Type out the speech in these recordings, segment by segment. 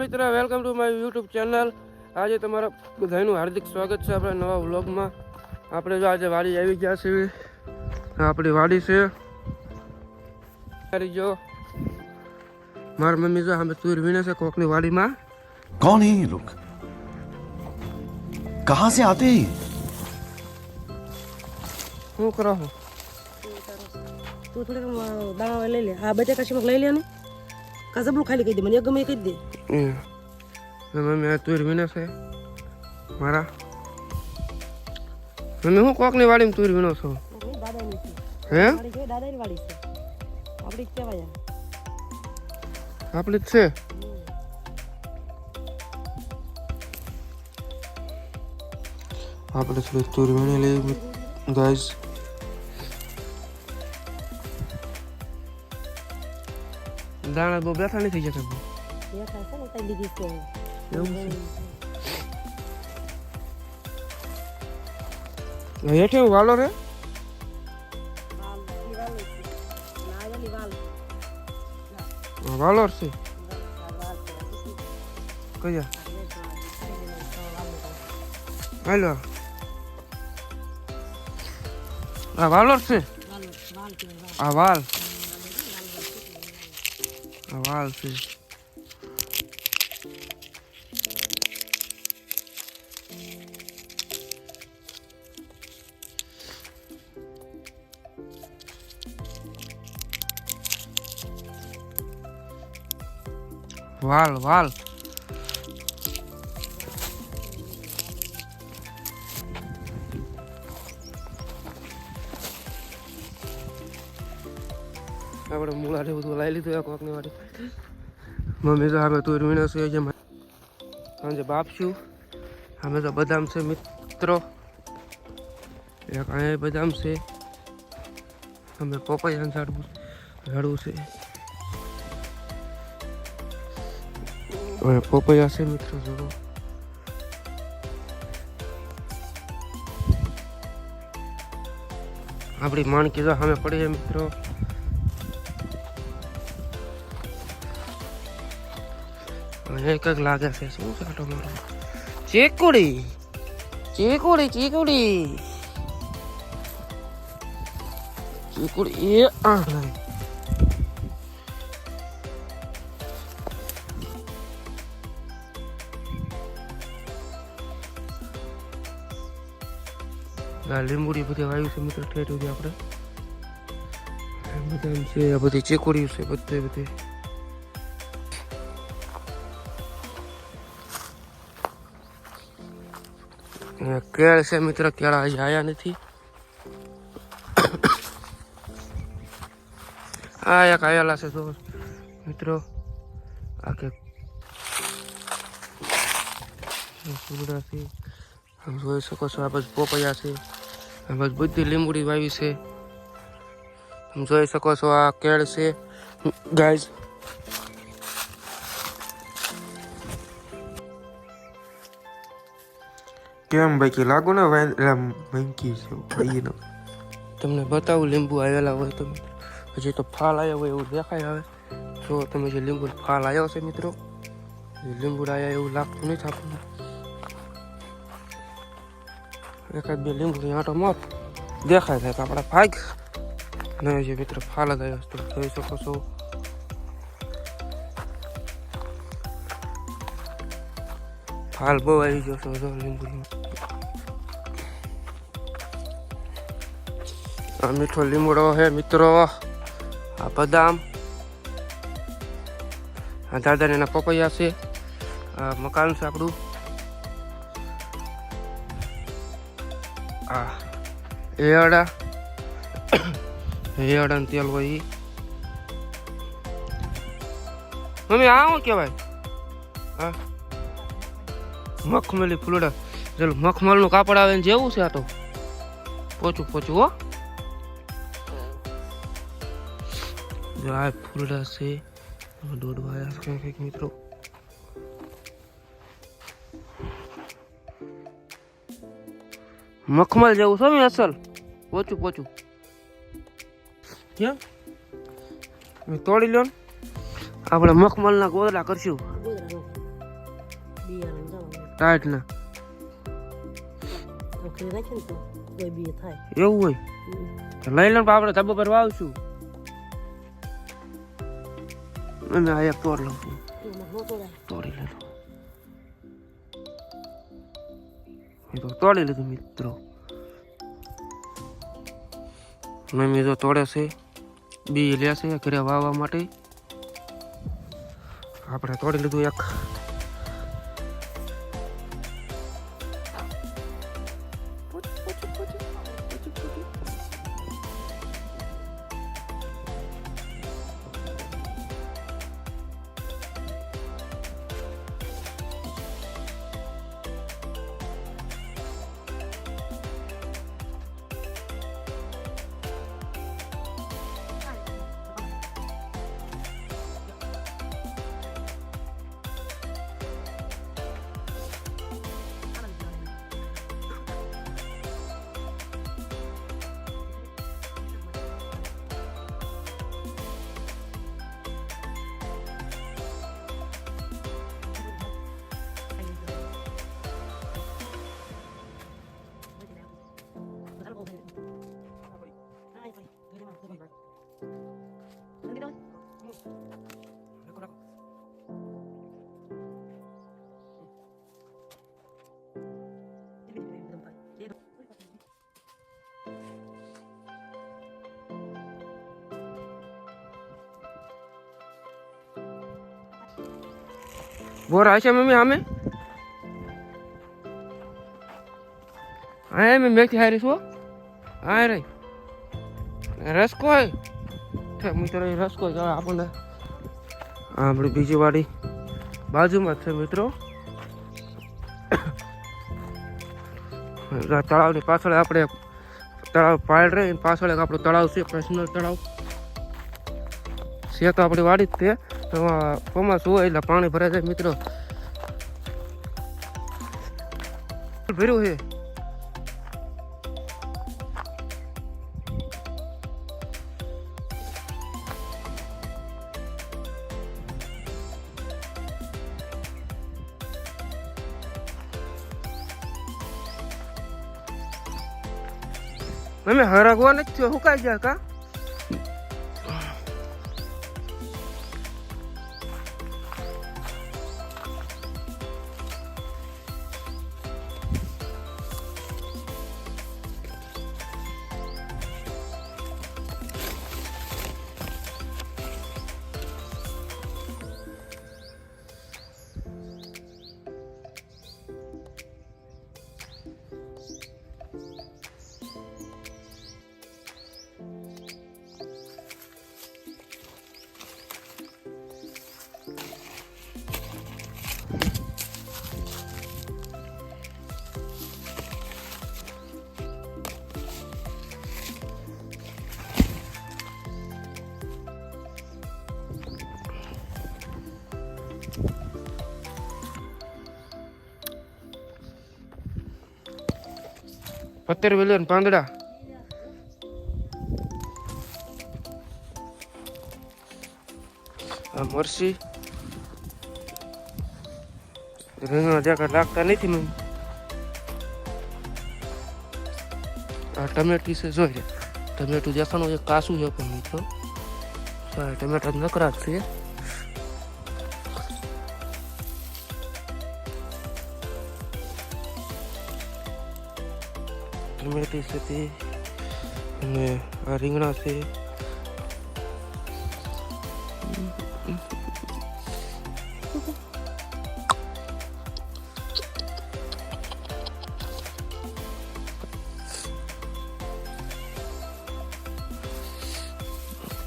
મિત્ર welcome to my YouTube channel. આજે તમારા બધાનું હાર્દિક સ્વાગત છે આપણા નવા વ્લોગમાં। આપણે જો આજે વાડી આવી ગયા છે, આપણી વાડી છે। જો મારી મમ્મી જો અમે તુર વીણે છે કોકની વાડીમાં। कौन है ये लोग? कहां से आते हैं? શું કરો છો? તું થોડીક દાણા લઈ લે, આ બટેકા છે લઈ લે ને કાજબલું ખાલી કહી દે, મને ગમે એ કહી દે। મમ્મી આ તુર વીણે છે મારા। મમ્મી હું કોકની વાડીમાં તુર વીણો છો? દાદાની છે હે? વાડી છે, દાદાની વાડી છે, આપણી જ કહેવાય। આપણી જ છે। આપણે થોડી તુર વીણી લઈએ ગાઈઝ। દાણા બહુ બેઠા નથી થઈ જતા બેઠા છે ને તઈ લીધી છે એવું છે। હેઠે વાલો રે વાલો છે કયા હાલો આ વાલો છે આ વાલ આ વાલ છે। વાલ વાલ આપણે મૂળા બધું લાવી લીધું કોકની વાડી। મમ્મી તો અમે તુર વીણો છે જે સાંજે બાપશું। અમે તો બદામ છે મિત્રો, એક અહીંયા બદામ છે, અમે પપૈયા ઝાડવું છે, પપૈયા છે મિત્રો જુઓ। આપણી માણકી તો સામે પડી છે મિત્રો। એક લાગે છે શું ચાટો મારો ચીકુડી ચીકુડી ચીકુડી ચીકુડી એ લીંબુડી બધી વાયુ છે મિત્રો ઠેઠ સુધી આપણે બધા છે આ બધી ચીકુડી છે બધી કેળ છે મિત્રો, કેળા હજી આવ્યા નથી। આ એક આવેલા છે તો મિત્રો આ કે સુરડા છે આમ જોઈ શકો છો। આ બસ પોપૈયા છે, આ બસ બધી લીંબુડી વાવી છે, તમે જોઈ શકો છો। આ કેળ છે ગાઈઝ। કેમ બાકી લાગુ ને મંકી છે ભાઈ ને તમને બતાવું લીંબુ આવેલા હોય તો હજી તો ફાલ આવ્યા હોય એવું દેખાય। હવે જો તમે જે લીંબુ ફાલ આવ્યો છે મિત્રો, લીંબુ આવ્યા એવું લાગતું નથી આપણને। એકાદ બે લીંબુ આંટો મોત દેખાય થાય તો આપણે ભાગ નહીં છે મિત્રો, ફાલ જ આવ્યો તો જોઈ શકો છો। ફાલ બહુ આવી ગયો છે લીંબુમાં। આ મીઠો લીમડો છે મિત્રો, આ બદામ, આ દાદાને એના પપૈયા છે, આ મકાન છે આપણું, આ એરડાનું તેલ હોય એ। મમ્મી આ શું કહેવાય? હા મખમલી ફૂલડા, ચાલો મખમલનું કાપડ આવે ને જેવું છે આ તો પોચું પોચું હો। જો આ ફૂલડા છે દોડવા કંઈક મિત્રો। મખમલ જેવું છે અસલ પોચું પોચું ક્યાં તોડી લો ને આપણે મખમલના ગોદડા કરશું। બિયારણ જવાનું ટાઈટ ના તો ખરી રાખે ને તો કોઈ બી થાય એવું હોય તો લઈ લો આપણે ધાબા પર વાવશું અને આ એક તોડ લઉં છું એમાં નો તોડાય તોડી લીધું એ તો તોડી લીધું મિત્રો મમ્મી તો તોડે છે બી લેશે ઘરે વાવવા માટે આપણે તોડી લીધું એક બોર હશે મમ્મી આમે હા મેં મેથી હારી છો હા રે રસકો હોય મિત્રો રસકો આપણને આપણી બીજી વાડી બાજુમાં છે મિત્રો તળાવની પાછળ આપણે તળાવ પાડ રહે પાછળ આપણું તળાવ છે પર્સનલ તળાવ છે તો આપણી વાડી જ તે ચોમાસું હોય એટલે પાણી ભરાય જાય મિત્રો ભર્યું છે મમ્મી હરગવા નથી થયો સુકાઈ ગયા કા પત્તર વેલ્યો ને પાંદડા આ મરસી રીંગણા જ્યાં લાગતા નથી મને આ ટમેટી છે જોઈએ ટમેટું દેખાણું એક કાસું છે પણ મિત્રો ટમેટા નકરા જ છે ટમેટી છે તે અને આ રીંગણા છે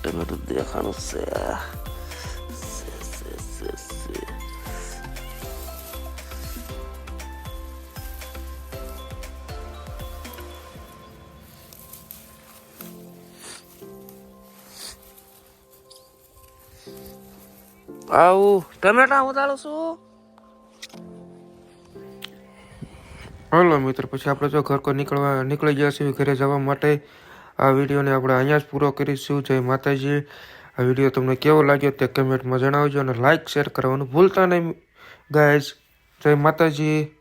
ટમેટું દેખાણું છે આવું ટમેટા ઉતારું છું. હાલો મિત્ર, પછી આપણે જો ઘર કો નીકળી ગયા છીએ ઘરે જવા માટે. આ વિડીયોને આપણે અહીંયા જ પૂરો કરીશું. જય માતાજી. આ વિડીયો તમને કેવો લાગ્યો તે કમેન્ટમાં જણાવજો અને લાઈક શેર કરવાનું ભૂલતા નહીં ગાઈઝ. જય માતાજી.